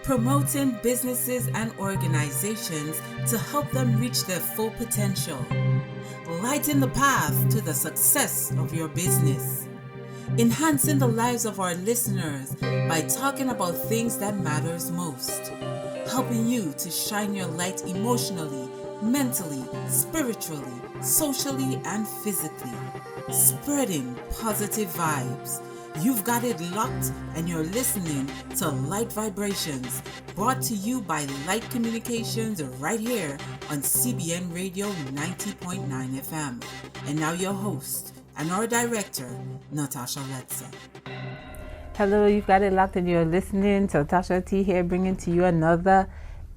promoting businesses and organizations to help them reach their full potential. Lighten the path to the success of your business. Enhancing the lives of our listeners by talking about things that matters most. Helping you to shine your light emotionally, mentally, spiritually, socially, and physically. Spreading positive vibes. You've got it locked and you're listening to Light Vibrations, brought to you by Lyte Communications right here on CBN Radio 90.9 FM. And now your host and our director, Natasha Letza. Hello, you've got it locked and you're listening to Natasha T here, bringing to you another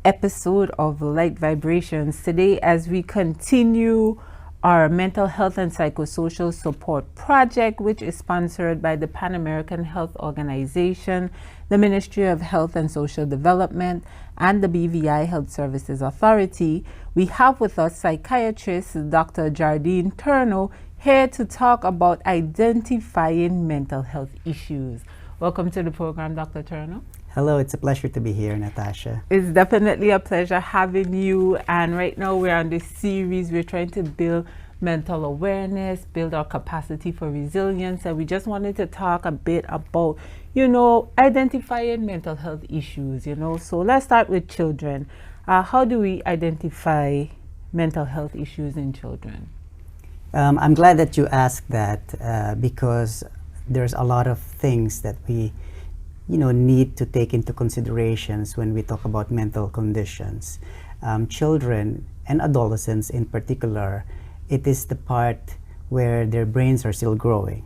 episode of Light Vibrations. Today, as we continue our mental health and psychosocial support project, which is sponsored by the Pan American Health Organization, the Ministry of Health and Social Development, and the BVI Health Services Authority, we have with us psychiatrist Dr. Jardine Torno here to talk about identifying mental health issues. Welcome to the program, Dr. Torno. Hello, it's a pleasure to be here, Natasha. It's definitely a pleasure having you. And right now we're on this series. We're trying to build mental awareness, build our capacity for resilience. And we just wanted to talk a bit about, identifying mental health issues, So let's start with children. How do we identify mental health issues in children? I'm glad that you asked that because there's a lot of things that we need to take into considerations when we talk about mental conditions. Children and adolescents in particular, it is the part where their brains are still growing.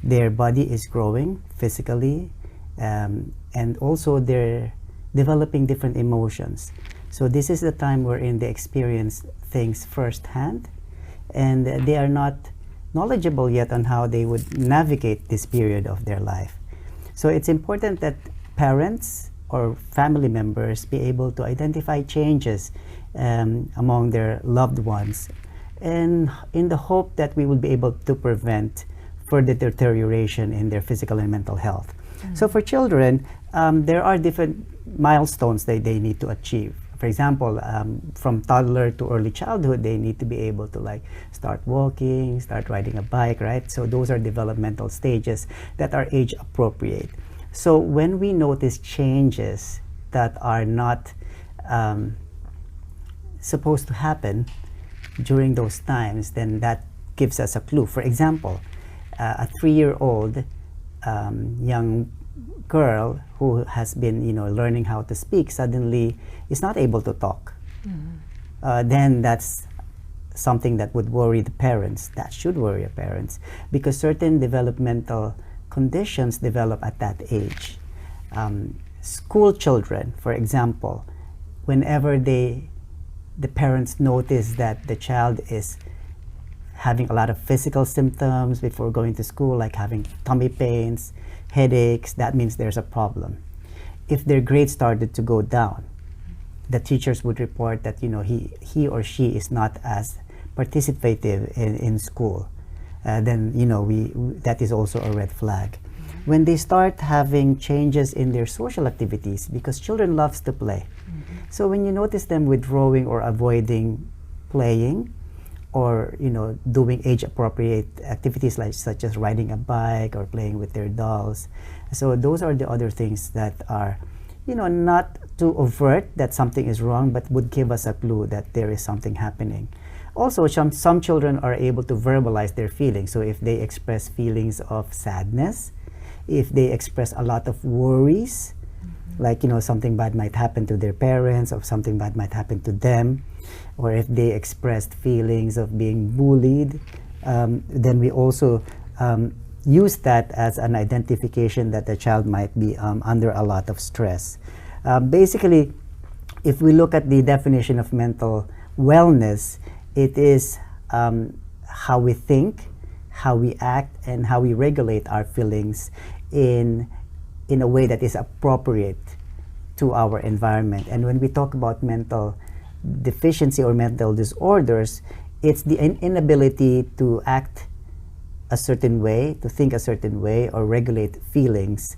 Their body is growing physically, and also they're developing different emotions. So this is the time wherein they experience things firsthand, and they are not knowledgeable yet on how they would navigate this period of their life. So it's important that parents or family members be able to identify changes among their loved ones, and in the hope that we will be able to prevent further deterioration in their physical and mental health. Mm-hmm. So for children, there are different milestones that they need to achieve. For example, from toddler to early childhood, they need to be able to start walking, start riding a bike, right? So those are developmental stages that are age appropriate. So when we notice changes that are not supposed to happen during those times, then that gives us a clue. For example, a 3-year-old young girl who has been learning how to speak suddenly is not able to talk. Mm-hmm. Then that's something that would worry the parents. That should worry the parents, because certain developmental conditions develop at that age. School children, for example, whenever the parents notice that the child is having a lot of physical symptoms before going to school, like having tummy pains, headaches, that means there's a problem. If their grades started to go down, the teachers would report that he or she is not as participative in school. Then that is also a red flag. Mm-hmm. When they start having changes in their social activities, because children loves to play. Mm-hmm. So when you notice them withdrawing or avoiding playing, or doing age-appropriate activities such as riding a bike or playing with their dolls. So those are the other things that are, not too overt that something is wrong, but would give us a clue that there is something happening. Also, some children are able to verbalize their feelings. So if they express feelings of sadness, if they express a lot of worries, mm-hmm. like something bad might happen to their parents or something bad might happen to them, or if they expressed feelings of being bullied, then we also use that as an identification that the child might be under a lot of stress. Basically, if we look at the definition of mental wellness, it is how we think, how we act, and how we regulate our feelings in a way that is appropriate to our environment. And when we talk about mental deficiency or mental disorders, it's the inability to act a certain way, to think a certain way, or regulate feelings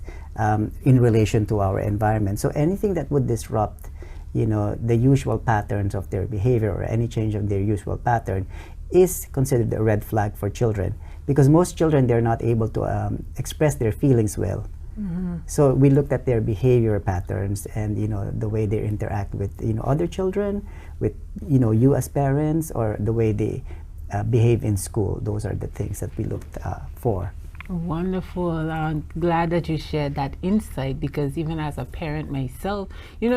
in relation to our environment. So anything that would disrupt, the usual patterns of their behavior, or any change of their usual pattern, is considered a red flag for children, because most children, they're not able to express their feelings well. So we looked at their behavior patterns and the way they interact with other children, with you as parents, or the way they behave in school. Those are the things that we looked for. Wonderful. I'm glad that you shared that insight, because even as a parent myself,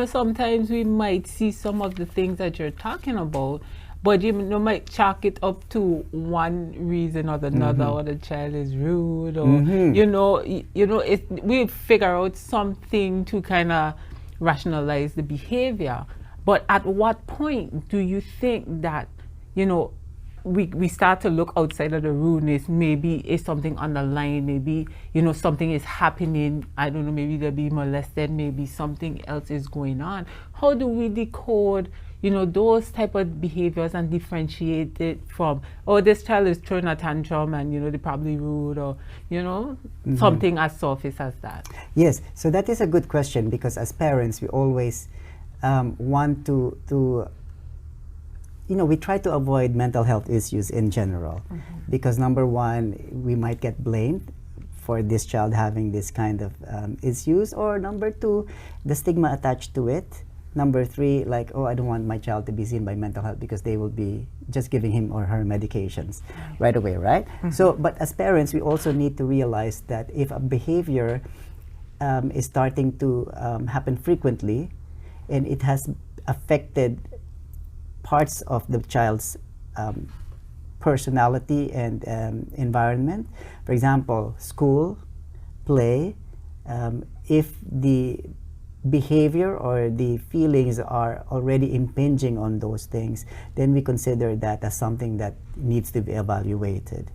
sometimes we might see some of the things that you're talking about, but you might chalk it up to one reason or another, or the child is rude, or we figure out something to kind of rationalize the behavior. But at what point do you think that we start to look outside of the rudeness? Maybe it's something underlying, maybe something is happening, I don't know, maybe they'll be molested, maybe something else is going on. How do we decode those type of behaviors and differentiate it from, this child is throwing a tantrum and they're probably rude, or something as surface as that? Yes, so that is a good question, because as parents we always want to we try to avoid mental health issues in general, because number one, we might get blamed for this child having this kind of issues, or number two, the stigma attached to it. Number three, like, I don't want my child to be seen by mental health, because they will be just giving him or her medications right away, right? So, but as parents, we also need to realize that if a behavior is starting to happen frequently, and it has affected parts of the child's personality and environment, for example, school, play, if the behavior or the feelings are already impinging on those things, then we consider that as something that needs to be evaluated.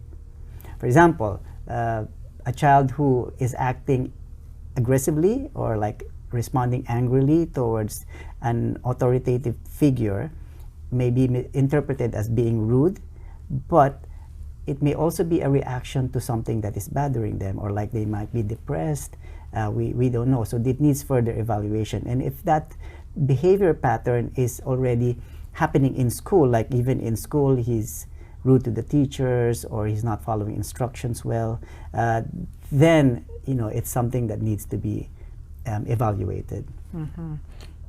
For example, a child who is acting aggressively, or like responding angrily towards an authoritative figure, may be interpreted as being rude, but it may also be a reaction to something that is bothering them, or like they might be depressed. We don't know, so it needs further evaluation. And if that behavior pattern is already happening in school, like even in school he's rude to the teachers, or he's not following instructions well, then it's something that needs to be evaluated.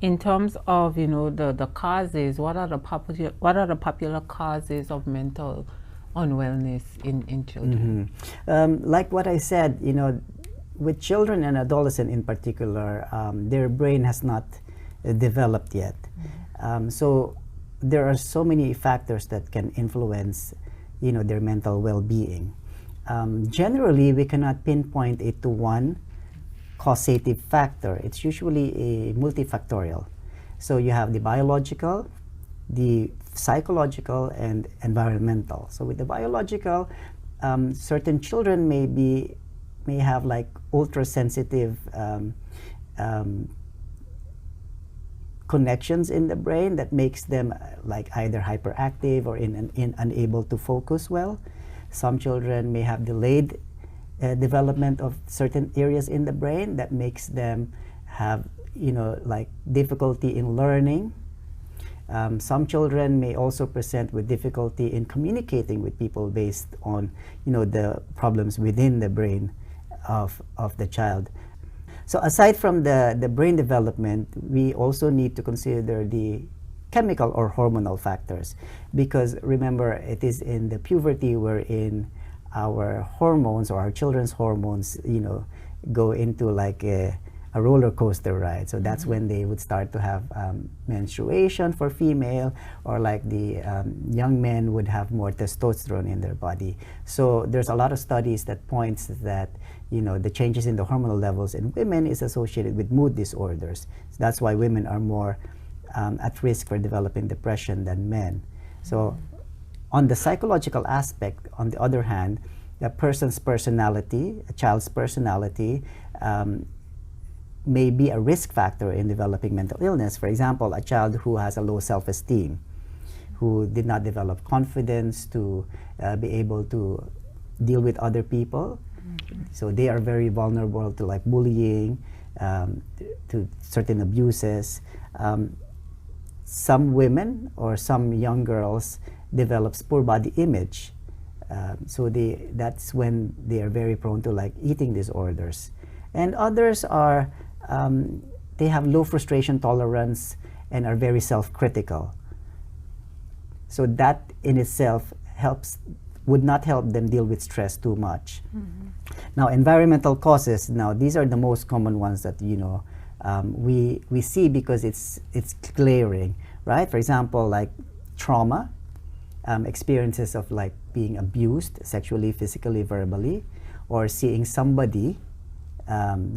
In terms of the causes, what are the popular causes of mental unwellness in children? Like what I said, with children and adolescents in particular, their brain has not developed yet. So there are so many factors that can influence their mental well-being. Generally, we cannot pinpoint it to one causative factor. It's usually a multifactorial. So you have the biological, the psychological, and environmental. So with the biological, certain children may have like ultra-sensitive connections in the brain that makes them like either hyperactive or unable to focus well. Some children may have delayed development of certain areas in the brain that makes them have like difficulty in learning. Some children may also present with difficulty in communicating with people based on the problems within the brain of the child. So aside from the brain development, we also need to consider the chemical or hormonal factors, because remember, it is in the puberty wherein our hormones, or our children's hormones, go into like a roller coaster ride. So that's when they would start to have menstruation for female, or like the young men would have more testosterone in their body. So there's a lot of studies that points that the changes in the hormonal levels in women is associated with mood disorders. So that's why women are more at risk for developing depression than men. So on the psychological aspect, on the other hand, a person's personality, a child's personality, may be a risk factor in developing mental illness. For example, a child who has a low self-esteem, who did not develop confidence to be able to deal with other people. So they are very vulnerable to like bullying, to certain abuses. Some women or some young girls develops poor body image. So that's when they are very prone to like eating disorders. And others are, they have low frustration tolerance and are very self-critical. So that in itself would not help them deal with stress too much. Now, environmental causes, now these are the most common ones that, you know, we see because it's glaring, right? For example, like trauma, experiences of like being abused sexually, physically, verbally, or seeing somebody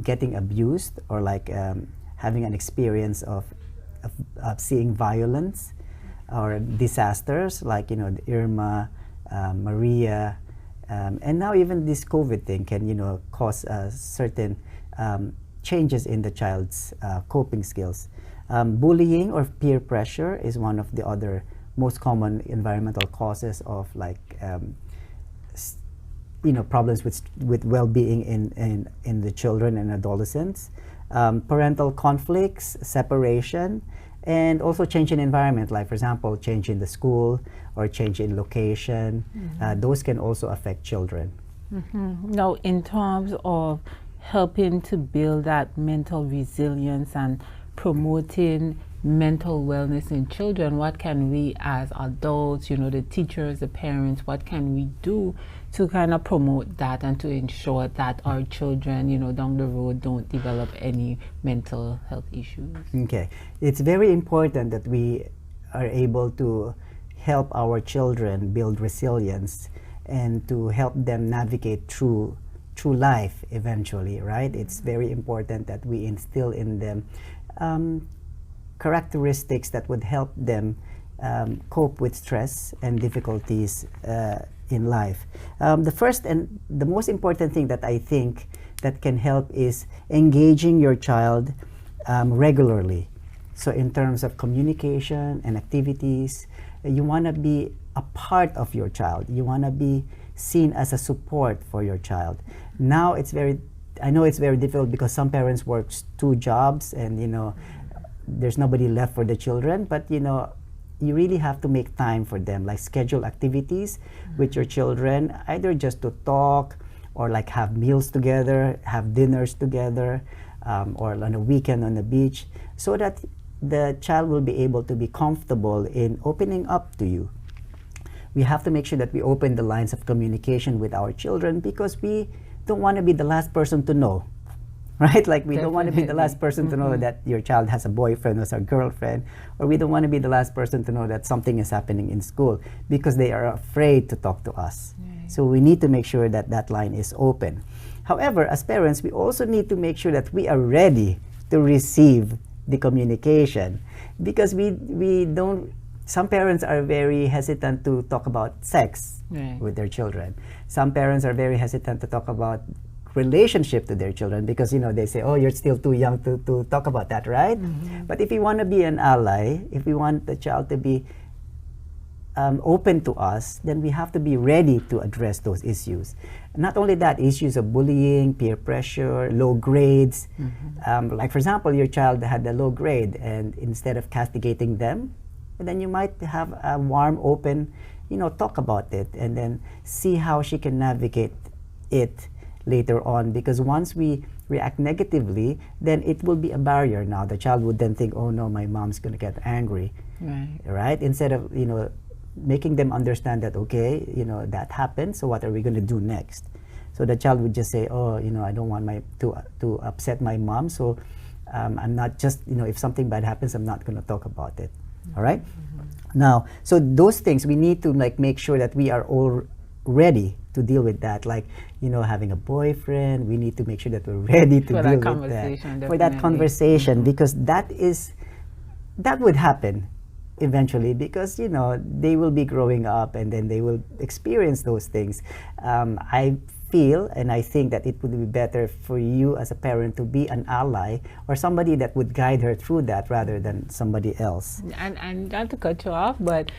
getting abused, or like having an experience of seeing violence, or disasters like, you know, the Irma, Maria, and now even this COVID thing can, you know, cause certain changes in the child's coping skills. Bullying or peer pressure is one of the other most common environmental causes of like you know, problems with well-being in the children and adolescents. Parental conflicts, separation, and also change in environment, like for example, change in the school or change in location. Those can also affect children. Now, in terms of helping to build that mental resilience and promoting mental wellness in children, what can we as adults, you know, the teachers, the parents, what can we do to kind of promote that and to ensure that our children, you know, down the road don't develop any mental health issues? Okay, it's very important that we are able to help our children build resilience and to help them navigate through life eventually, right? It's very important that we instill in them characteristics that would help them cope with stress and difficulties in life. The first and the most important thing that I think that can help is engaging your child regularly. So in terms of communication and activities, you want to be a part of your child. You want to be seen as a support for your child. Now I know it's very difficult because some parents work 2 jobs and, you know, there's nobody left for the children, but you know, you really have to make time for them, like schedule activities with your children, either just to talk or like have meals together, have dinners together, or on a weekend on the beach, so that the child will be able to be comfortable in opening up to you. We have to make sure that we open the lines of communication with our children because we don't want to be the last person to know. Right? Like we don't want to be the last person to know that your child has a boyfriend or a girlfriend, or we don't want to be the last person to know that something is happening in school because they are afraid to talk to us. Right. So we need to make sure that that line is open. However, as parents, we also need to make sure that we are ready to receive the communication because we don't, some parents are very hesitant to talk about sex with their children. Some parents are very hesitant to talk about relationship to their children because, you know, they say, oh, you're still too young to talk about that, right? But if we want to be an ally, if we want the child to be open to us, then we have to be ready to address those issues. Not only that, issues of bullying, peer pressure, low grades. Like for example, your child had a low grade, and instead of castigating them, then you might have a warm, open, you know, talk about it and then see how she can navigate it later on, because once we react negatively, then it will be a barrier. Now the child would then think, oh no, my mom's going to get angry, right? Instead of, you know, making them understand that, okay, you know, that happened, so what are we going to do next? So the child would just say, oh, you know, I don't want to upset my mom, so I'm not just, you know, if something bad happens, I'm not going to talk about it. All right? Now, so those things, we need to like make sure that we are all ready to deal with that. Like, you know, having a boyfriend, we need to make sure that we're ready to deal with that. For that conversation, because that would happen eventually, because, you know, they will be growing up and then they will experience those things. I feel, and I think that it would be better for you as a parent to be an ally or somebody that would guide her through that rather than somebody else. And not to cut you off, but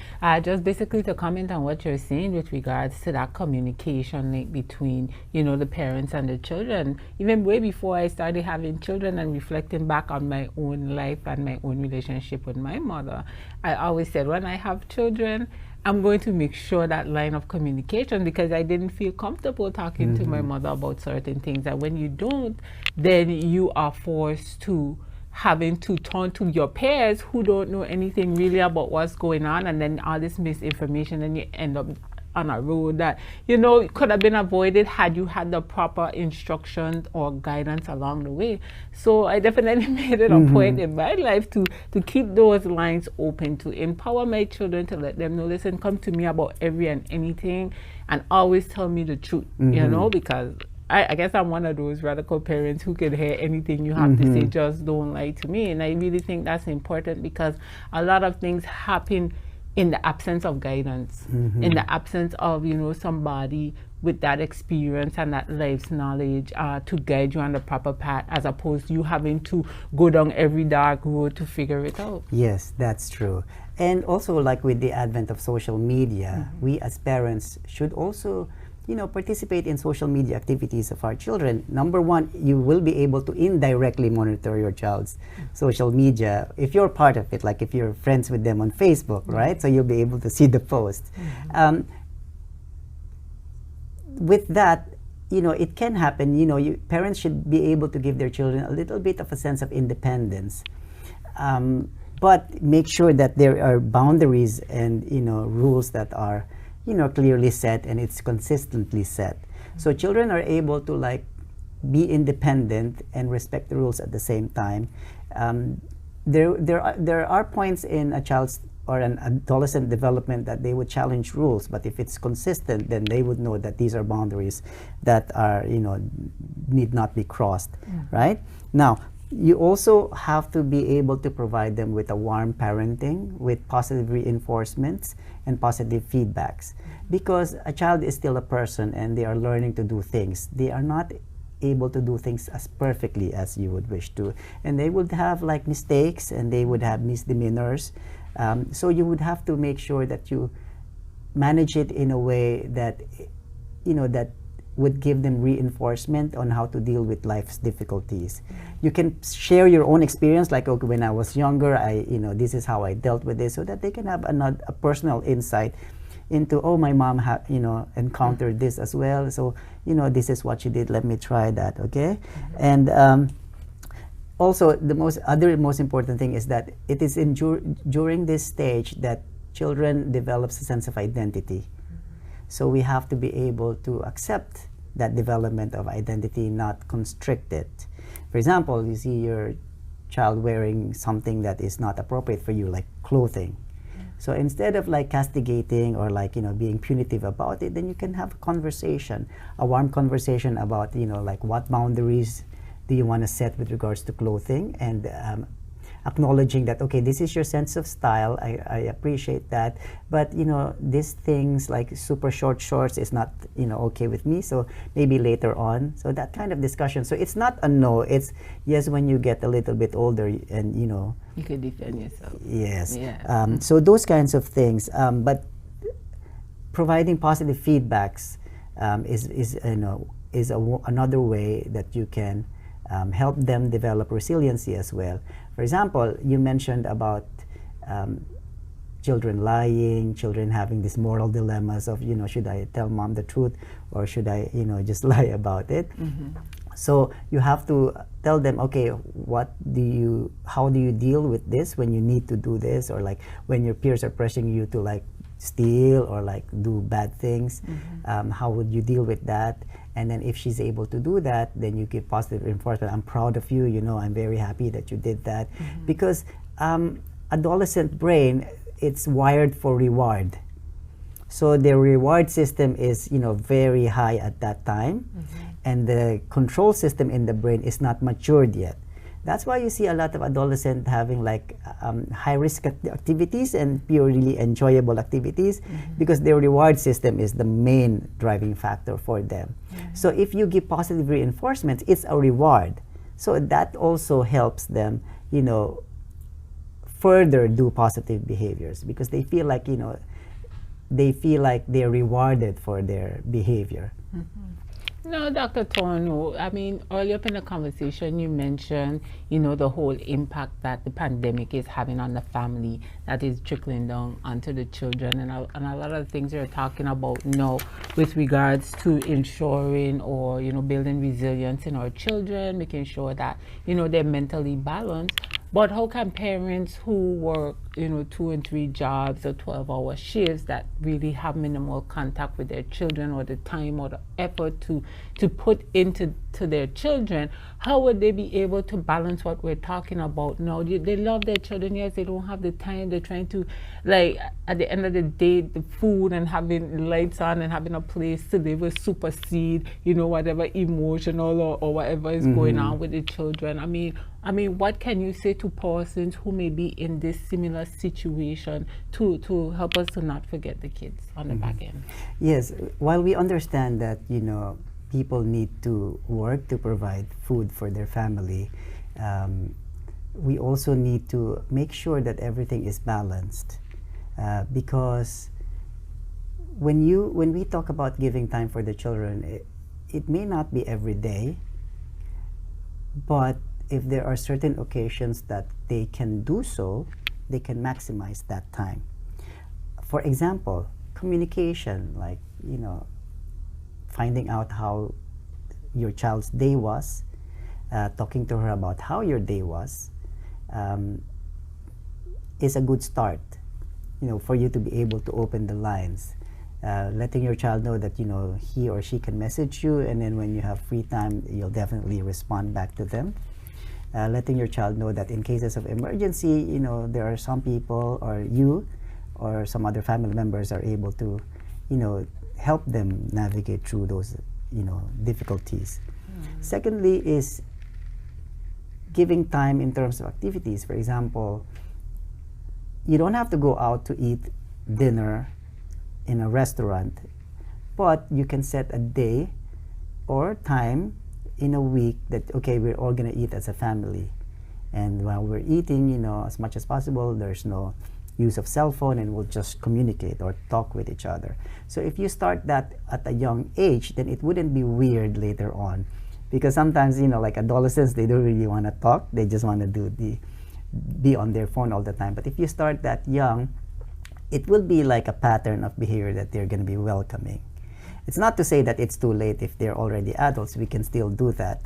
just basically to comment on what you're saying with regards to that communication link between, you know, the parents and the children. Even way before I started having children and reflecting back on my own life and my own relationship with my mother, I always said when I have children, I'm going to make sure that line of communication, because I didn't feel comfortable talking to my mother about certain things. And when you don't, then you are forced to having to turn to your peers who don't know anything really about what's going on, and then all this misinformation, and you end up on a road that, you know, could have been avoided had you had the proper instructions or guidance along the way. So I definitely made it a point in my life to keep those lines open, to empower my children, to let them know, listen, come to me about every and anything, and always tell me the truth, you know, because I guess I'm one of those radical parents who can hear anything you have to say, just don't lie to me. And I really think that's important, because a lot of things happen in the absence of guidance, in the absence of, you know, somebody with that experience and that life's knowledge to guide you on the proper path, as opposed to you having to go down every dark road to figure it out. Yes, that's true. And also, like with the advent of social media, we as parents should also, you know, participate in social media activities of our children. Number one, you will be able to indirectly monitor your child's social media if you're part of it, like if you're friends with them on Facebook, right? So you'll be able to see the posts. With that, you know, it can happen, you know, parents should be able to give their children a little bit of a sense of independence. But make sure that there are boundaries and, you know, rules that are, you know, clearly set, and it's consistently set. So children are able to like be independent and respect the rules at the same time. There are points in a child's or an adolescent development that they would challenge rules, but if it's consistent, then they would know that these are boundaries that are, you know, need not be crossed, right? Now, you also have to be able to provide them with a warm parenting, with positive reinforcements and positive feedbacks, because a child is still a person and they are learning to do things. They are not able to do things as perfectly as you would wish to, and they would have like mistakes and they would have misdemeanors. So you would have to make sure that you manage it in a way that, you know, that would give them reinforcement on how to deal with life's difficulties. You can share your own experience, like, okay, when I was younger, you know, this is how I dealt with this, so that they can have a personal insight into, oh, my mom you know, encountered this as well, so, you know, this is what she did, let me try that, okay? And also, the most important thing is that it is during this stage that children develops a sense of identity. So we have to be able to accept that development of identity, not constrict it. For example, you see your child wearing something that is not appropriate for you, like clothing. So instead of like castigating or like, you know, being punitive about it, then you can have a conversation, a warm conversation about, you know, like what boundaries do you want to set with regards to clothing, and acknowledging that, okay, this is your sense of style, I appreciate that, but, you know, these things like super short shorts is not, you know, okay with me, so maybe later on. So that kind of discussion. So it's not a no, it's yes when you get a little bit older and, you know, you can defend yourself. Yes. Yeah. So those kinds of things, but providing positive feedbacks is you know, is another way that you can help them develop resiliency as well. For example, you mentioned about children lying, children having these moral dilemmas of, you know, should I tell mom the truth or should I, you know, just lie about it? So you have to tell them, okay, how do you deal with this when you need to do this, or like when your peers are pressuring you to like steal or like do bad things, how would you deal with that? And then if she's able to do that, then you give positive reinforcement. I'm proud of you, you know, I'm very happy that you did that. Because adolescent brain, it's wired for reward. So the reward system is, you know, very high at that time. And the control system in the brain is not matured yet. That's why you see a lot of adolescents having like high-risk activities and purely enjoyable activities, because their reward system is the main driving factor for them. So if you give positive reinforcements, it's a reward. So that also helps them, you know, further do positive behaviors, because they feel like, you know, they feel like they're rewarded for their behavior. No, Dr. Torno, I mean, earlier up in the conversation you mentioned, you know, the whole impact that the pandemic is having on the family, that is trickling down onto the children, and a lot of things you're talking about now with regards to ensuring or, you know, building resilience in our children, making sure that, you know, they're mentally balanced. But how can parents who work, you know, 2 and 3 jobs or 12-hour shifts that really have minimal contact with their children, or the time or the effort to put into their children, how would they be able to balance what we're talking about now? They love their children, yes, they don't have the time. They're trying to, like, at the end of the day, the food and having lights on and having a place to live will supersede, you know, whatever emotional or whatever is going on with the children. I mean, what can you say to persons who may be in this similar situation to help us to not forget the kids on the back end? Yes, while we understand that, you know, people need to work to provide food for their family, we also need to make sure that everything is balanced, because when we talk about giving time for the children, it may not be every day, but if there are certain occasions that they can do so, they can maximize that time. For example, communication, like, you know, finding out how your child's day was, talking to her about how your day was, is a good start, you know, for you to be able to open the lines. Letting your child know that, you know, he or she can message you, and then when you have free time, you'll definitely respond back to them. Letting your child know that in cases of emergency, you know, there are some people, or you or some other family members are able to, you know, help them navigate through those, you know, difficulties. Secondly is giving time in terms of activities. For example, you don't have to go out to eat dinner in a restaurant, but you can set a day or time in a week that, okay, we're all going to eat as a family, and while we're eating, you know, as much as possible, there's no use of cell phone, and we'll just communicate or talk with each other. So if you start that at a young age, then it wouldn't be weird later on, because sometimes, you know, like adolescents, they don't really want to talk, they just want to be on their phone all the time. But if you start that young, it will be like a pattern of behavior that they're going to be welcoming. It's not to say that it's too late. If they're already adults, we can still do that.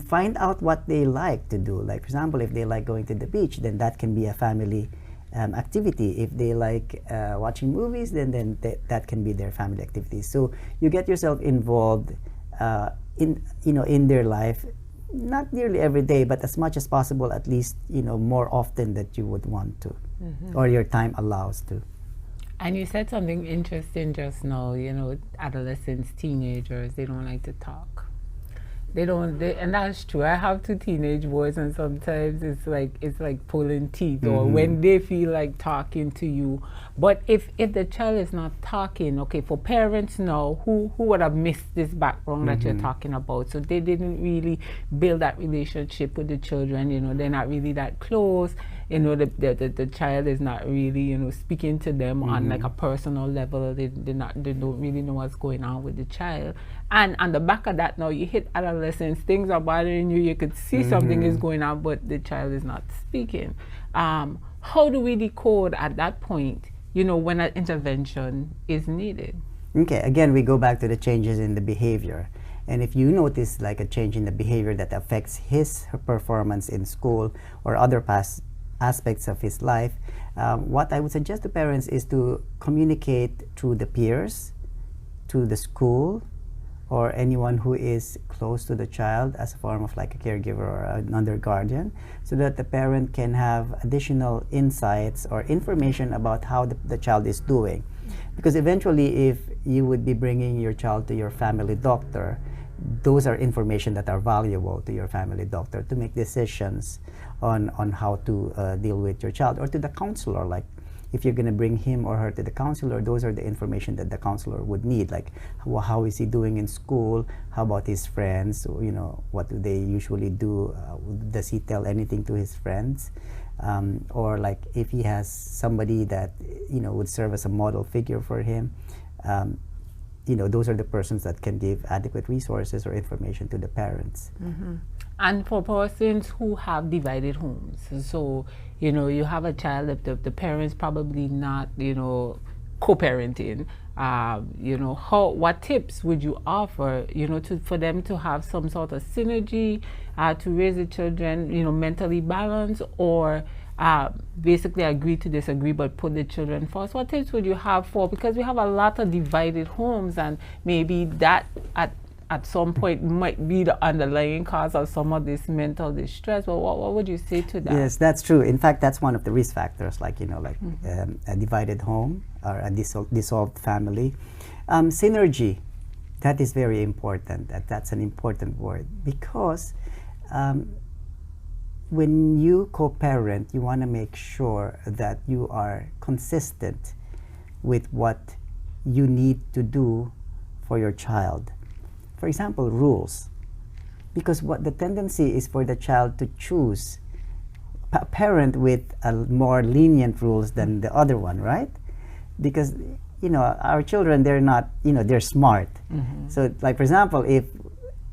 Find out what they like to do. Like, for example, if they like going to the beach, then that can be a family activity. If they like watching movies, then that can be their family activity. So you get yourself involved in their life, not nearly every day, but as much as possible, at least, you know, more often that you would want to, or your time allows to. And you said something interesting just now, you know, adolescents, teenagers, they don't like to talk. And that's true. I have 2 teenage boys, and sometimes it's like pulling teeth, or when they feel like talking to you. But if the child is not talking, okay, for parents now who would have missed this background that you're talking about, so they didn't really build that relationship with the children, you know, they're not really that close, you know, the child is not really, you know, speaking to them on like a personal level. They don't really know what's going on with the child. And on the back of that, now you hit adolescence, things are bothering you, you could see something is going on, but the child is not speaking. How do we decode at that point, you know, when an intervention is needed? Okay, again, we go back to the changes in the behavior. And if you notice like a change in the behavior that affects her performance in school or other aspects of his life, what I would suggest to parents is to communicate through the peers, to the school, or anyone who is close to the child as a form of like a caregiver or another guardian, so that the parent can have additional insights or information about how the child is doing. Because eventually, if you would be bringing your child to your family doctor, those are information that are valuable to your family doctor to make decisions on how to deal with your child, or to the counselor. Like if you're going to bring him or her to the counselor, those are the information that the counselor would need, like how is he doing in school, how about his friends, or, what do they usually do, does he tell anything to his friends, or like if he has somebody that would serve as a model figure for him. Those are the persons that can give adequate resources or information to the parents. Mm-hmm. And for persons who have divided homes, so you have a child, if the parents probably not co-parenting, what tips would you offer for them to have some sort of synergy to raise the children mentally balanced, or basically agree to disagree but put the children first? What tips would you have for, because we have a lot of divided homes, and maybe that at some point might be the underlying cause of some of this mental distress? But what would you say to that? Yes, that's true. In fact, that's one of the risk factors, like a divided home or a dissolved family. Synergy, that is very important. That's an important word, because when you co-parent, you want to make sure that you are consistent with what you need to do for your child. For example, rules. Because what the tendency is for the child to choose a parent with a more lenient rules than the other one, right? Because our children, they're not, they're smart. Mm-hmm. So like, for example, if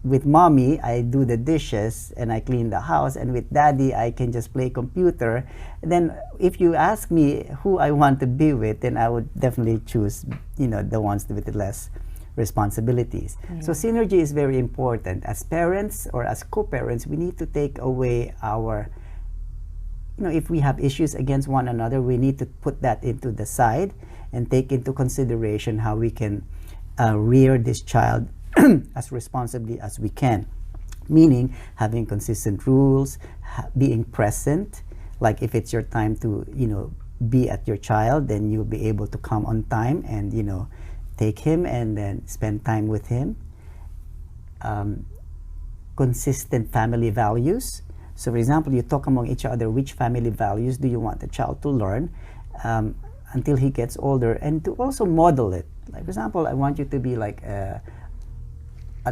with mommy I do the dishes and I clean the house, and with daddy I can just play computer, then if you ask me who I want to be with, then I would definitely choose the ones with the less responsibilities. Mm-hmm. So synergy is very important. As parents or as co-parents, we need to take away our, if we have issues against one another, we need to put that into the side and take into consideration how we can rear this child as responsibly as we can. Meaning having consistent rules, being present. Like if it's your time to be at your child, then you'll be able to come on time and take him and then spend time with him. Consistent family values. So for example, you talk among each other, which family values do you want the child to learn until he gets older, and to also model it. Like for example, I want you to be like a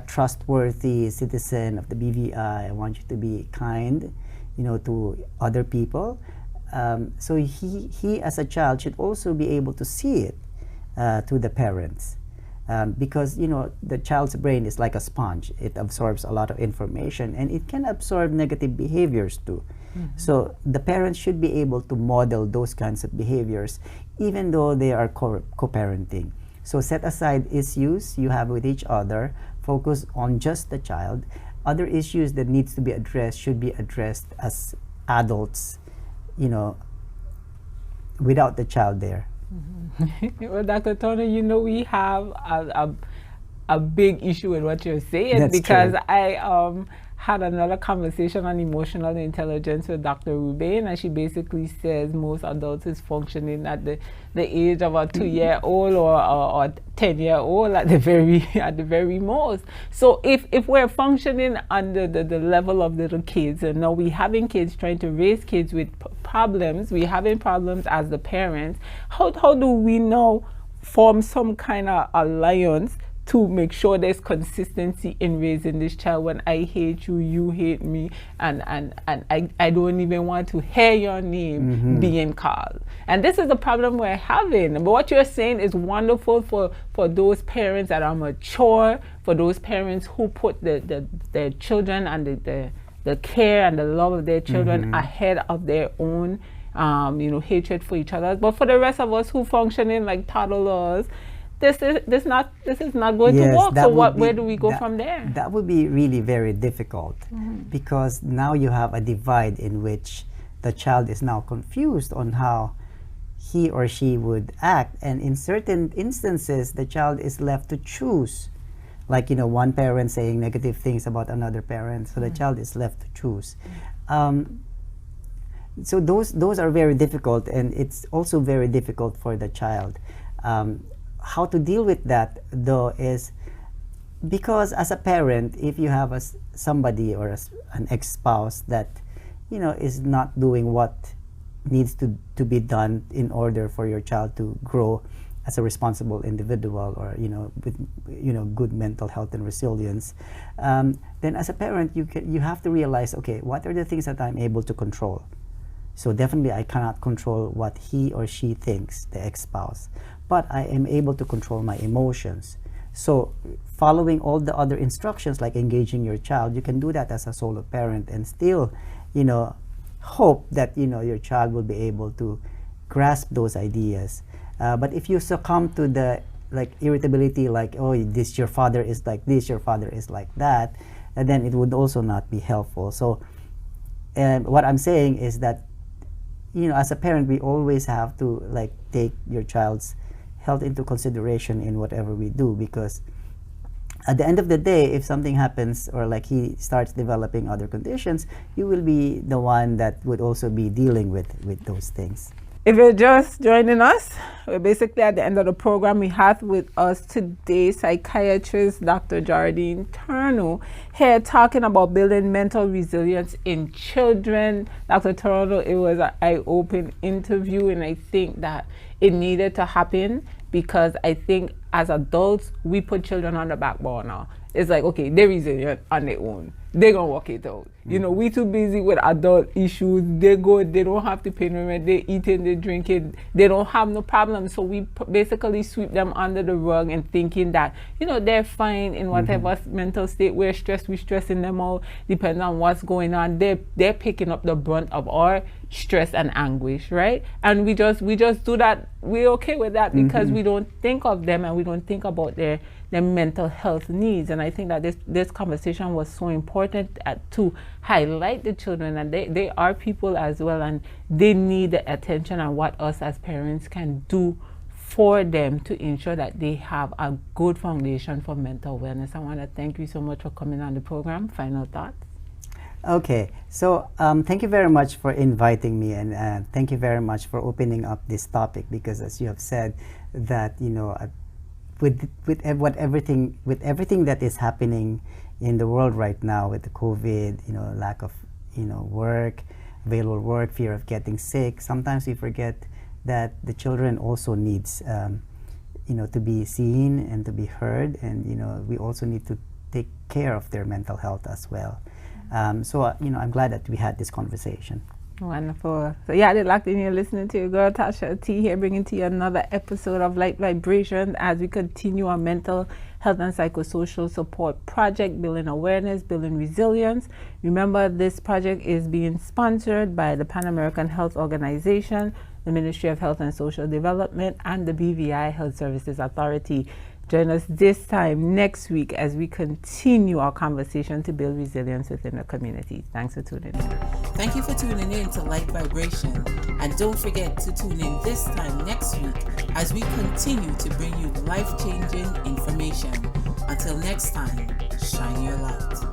trustworthy citizen of the BVI. I want you to be kind, to other people. So he as a child should also be able to see it to the parents, because the child's brain is like a sponge. It absorbs a lot of information, and it can absorb negative behaviors too. Mm-hmm. So the parents should be able to model those kinds of behaviors, even though they are co-parenting. So set aside issues you have with each other, focus on just the child. Other issues that needs to be addressed should be addressed as adults, without the child there. Mm-hmm. Well, Dr. Torno, we have a big issue with what you're saying. That's because true. I had another conversation on emotional intelligence with Dr. Ruben, and she basically says most adults is functioning at the age of a 2-year-old or 10-year-old at the very most. So if we're functioning under the level of little kids, and now we having kids, trying to raise kids with problems, we having problems as the parents, how do we now form some kind of alliance to make sure there's consistency in raising this child when I hate you, you hate me, and I don't even want to hear your name being called? And this is the problem we're having. But what you're saying is wonderful for those parents that are mature, for those parents who put their children and the care and the love of their children ahead of their own hatred for each other. But for the rest of us who functioning like toddlers, this is not going to work. So where do we go from there? That would be really very difficult, because now you have a divide in which the child is now confused on how he or she would act, and in certain instances the child is left to choose, like one parent saying negative things about another parent, so the child is left to choose. So those are very difficult, and it's also very difficult for the child. How to deal with that, though, is Because as a parent, if you have somebody or an ex-spouse that, is not doing what needs to be done in order for your child to grow as a responsible individual, or with good mental health and resilience, then as a parent you have to realize, okay, what are the things that I'm able to control? So definitely I cannot control what he or she thinks, the ex-spouse, but I am able to control my emotions. So following all the other instructions, like engaging your child, you can do that as a solo parent and still, hope that, your child will be able to grasp those ideas. But if you succumb to the irritability, like, oh, your father is like this, your father is like that, then it would also not be helpful. So what I'm saying is that, as a parent, we always have to take your child's health into consideration in whatever we do, because at the end of the day, if something happens or he starts developing other conditions, you will be the one that would also be dealing with those things. If you're just joining us, we're basically at the end of the program. We have with us today psychiatrist Dr. Jardine Torno here talking about building mental resilience in children. Dr. Torno, it was an eye-opening interview, and I think that it needed to happen, because I think as adults, we put children on the back burner. It's like, okay, they're resilient on their own. They're going to work it out. We too busy with adult issues. They don't have to pay no rent. They're eating, they're drinking. They don't have no problem. So we basically sweep them under the rug and thinking that, they're fine in whatever mental state we're stressed. We're stressing them out. Depending on what's going on, they're picking up the brunt of our stress and anguish, right? And we just do that. We're okay with that because we don't think of them, and we don't think about their mental health needs. And I think that this conversation was so important to highlight the children, and they are people as well, and they need the attention, and what us as parents can do for them to ensure that they have a good foundation for mental wellness. I want to thank you so much for coming on the program. Final thoughts? Okay, so thank you very much for inviting me, and thank you very much for opening up this topic, because as you have said that, with everything that is happening in the world right now, with the COVID, lack of work, available work, fear of getting sick, sometimes we forget that the children also needs to be seen and to be heard, and we also need to take care of their mental health as well. So I'm glad that we had this conversation. Wonderful. So yeah, they're locked in. You're listening to your girl Tasha T here, bringing to you another episode of Lyte Vibration as we continue our mental health and psychosocial support project, building awareness, building resilience. Remember, this project is being sponsored by the Pan American Health Organization, the Ministry of Health and Social Development, and the BVI Health Services Authority. Join us this time next week as we continue our conversation to build resilience within the community. Thanks for tuning in. Thank you for tuning in to Lyte Vibration. And don't forget to tune in this time next week as we continue to bring you life-changing information. Until next time, shine your light.